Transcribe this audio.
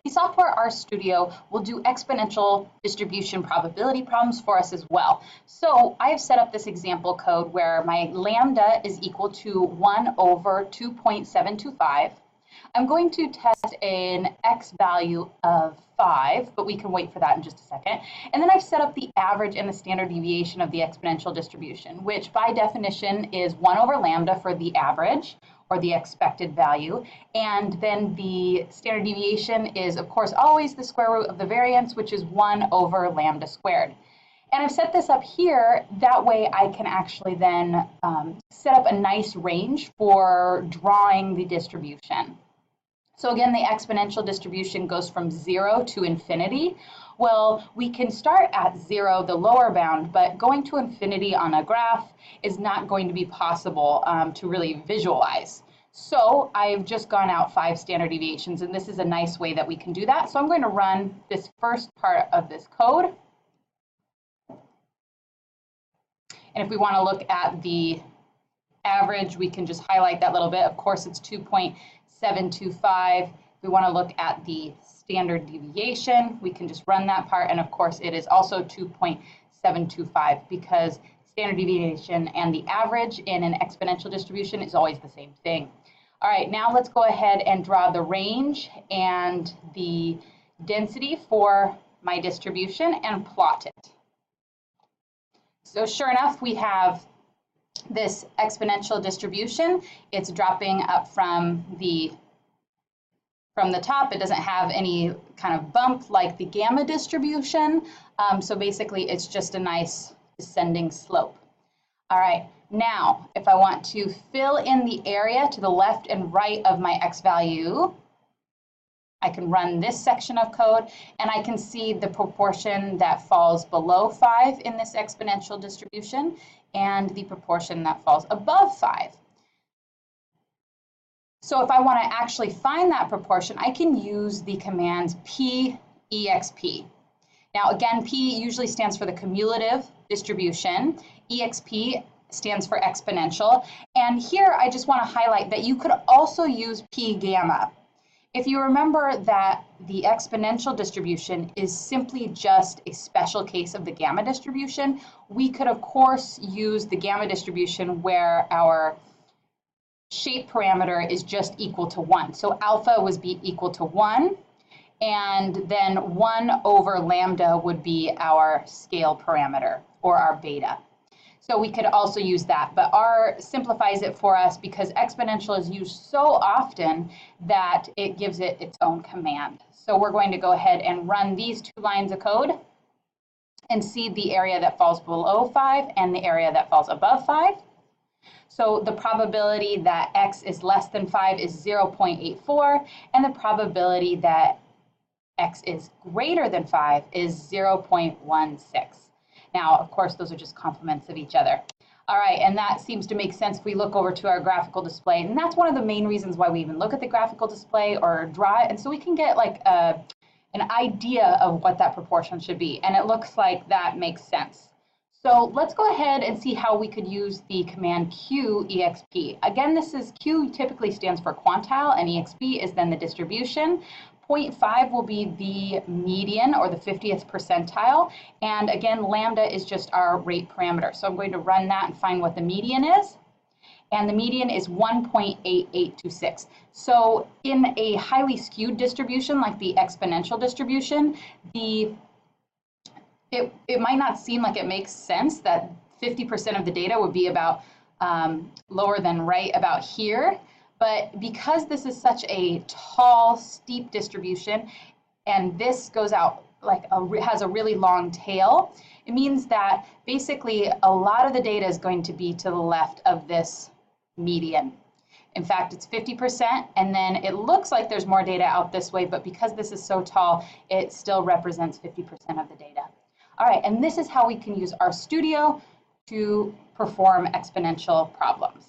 the software RStudio will do exponential distribution probability problems for us as well. So I have set up this example code where my lambda is equal to 1 over 2.725. I'm going to test an x value of 5, but we can wait for that in just a second. And then I've set up the average and the standard deviation of the exponential distribution, which by definition is 1 over lambda for the average, or the expected value. And then the standard deviation is, of course, always the square root of the variance, which is 1 over lambda squared. And I've set this up here, that way I can actually then set up a nice range for drawing the distribution. So again, the exponential distribution goes from 0 to infinity. Well, we can start at 0, the lower bound, but going to infinity on a graph is not going to be possible to really visualize. So I've just gone out 5 standard deviations, and this is a nice way that we can do that. So I'm going to run this first part of this code. And if we want to look at the average, we can just highlight that little bit. Of course, it's 2.725. We want to look at the standard deviation. We can just run that part. And of course, it is also 2.725 because standard deviation and the average in an exponential distribution is always the same thing. All right, now let's go ahead and draw the range and the density for my distribution and plot it. So sure enough, we have this exponential distribution. It's dropping up from the top. It doesn't have any kind of bump like the gamma distribution. So basically, it's just a nice descending slope. All right, now if I want to fill in the area to the left and right of my x value, I can run this section of code, and I can see the proportion that falls below 5 in this exponential distribution and the proportion that falls above 5. So if I want to actually find that proportion, I can use the command p-exp. Now again, p usually stands for the cumulative distribution. exp stands for exponential. And here I just want to highlight that you could also use p gamma. If you remember that the exponential distribution is simply just a special case of the gamma distribution, we could of course use the gamma distribution where our shape parameter is just equal to 1. So alpha would be equal to 1, and then 1 over lambda would be our scale parameter, or our beta. So we could also use that, but R simplifies it for us because exponential is used so often that it gives it its own command. So we're going to go ahead and run these 2 lines of code and see the area that falls below 5 and the area that falls above 5. So the probability that x is less than 5 is 0.84, and the probability that x is greater than 5 is 0.16. Now, of course, those are just complements of each other. All right, and that seems to make sense if we look over to our graphical display. And that's one of the main reasons why we even look at the graphical display or draw it. And so we can get like an idea of what that proportion should be. And it looks like that makes sense. So let's go ahead and see how we could use the command q-exp. Again, this is q typically stands for quantile, and exp is then the distribution. 0.5 will be the median, or the 50th percentile. And again, lambda is just our rate parameter. So I'm going to run that and find what the median is. And the median is 1.8826. So in a highly skewed distribution, like the exponential distribution, it might not seem like it makes sense that 50% of the data would be about lower than right about here. But because this is such a tall, steep distribution, and this goes out like has a really long tail, it means that basically a lot of the data is going to be to the left of this median. In fact, it's 50%, and then it looks like there's more data out this way, but because this is so tall, it still represents 50% of the data. All right, and this is how we can use RStudio to perform exponential problems.